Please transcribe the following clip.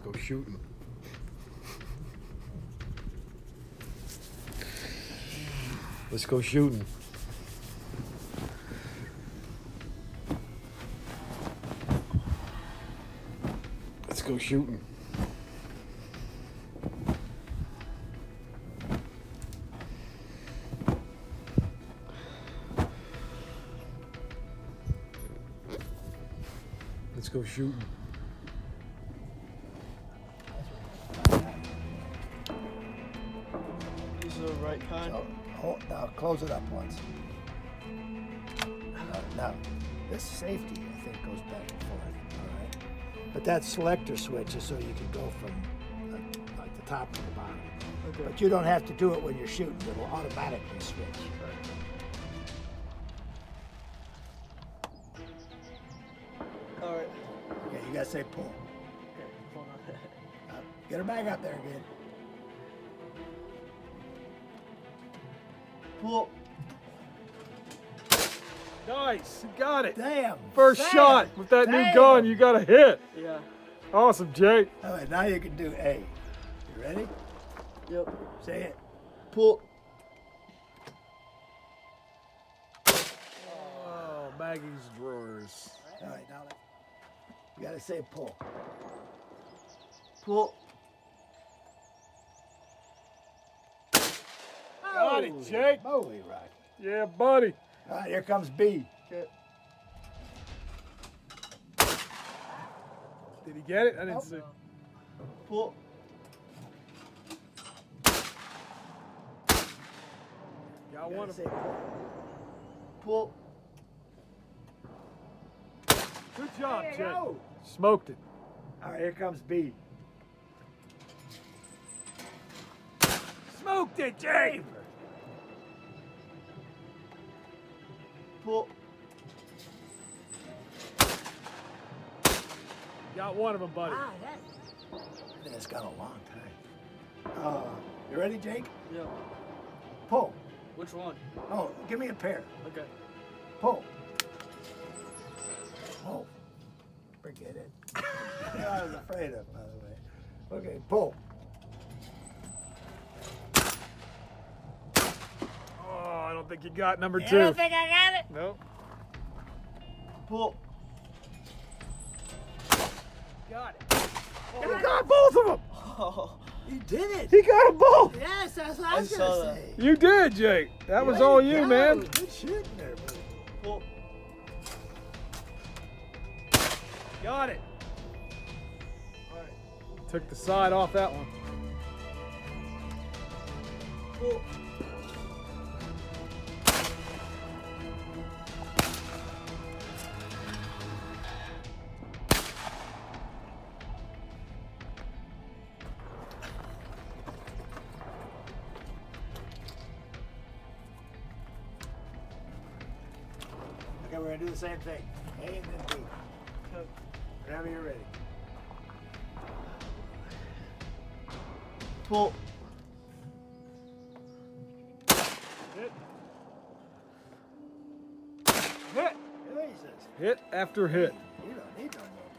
go shooting. Let's go shooting. Let's go shooting. Let's go shooting. These are the right kind. So, now close it up once. Now, this safety, I think, goes back and forth. All right. But that selector switch is so you can go from like the top to the bottom. Okay. But you don't have to do it when you're shooting. It'll automatically switch. All right. Okay, you gotta say pull. Okay, hold on. Get her back up there again. Pull. Nice, you got it. Damn. First Damn. shot with that new Damn. gun, you got a hit. Yeah. Awesome, Jake. All right, now you can do A. You ready? Yep. Say it. Pull. Oh, Maggie's drawers. All right, now you gotta say pull. Pull. Got it, Jake. Holy Rocky. Yeah, buddy. All right, here comes B. Okay. Did he get it? I didn't see. Pull. Got You one gotta of say them. pull. Pull. Good job, There you Jake. go. Smoked it. All right, here comes B. Smoked it, Jake. Pull. Got one of them, buddy. It's gone a long time. You ready, Jake? Yep. Pull. Which one? Oh, give me a pair. Okay. Pull. Oh, forget it. I was afraid of, by the way. Okay, pull. Oh, I don't think you got number You two. don't think I got it? Nope. Pull. Got it. You got both of them. Oh. You did it. He got them both. Yes, that's what I I was saw gonna that. say. You did, Jake. That was Way all to you, go. man. Good shooting there, buddy. Pull. Got it. All right. Took the side off that one. Pull. Okay, we're gonna do the same thing. A and then B. Okay. Whenever you're ready. Pull. Hit. Hit. Jesus. Hit after hit. You don't need no more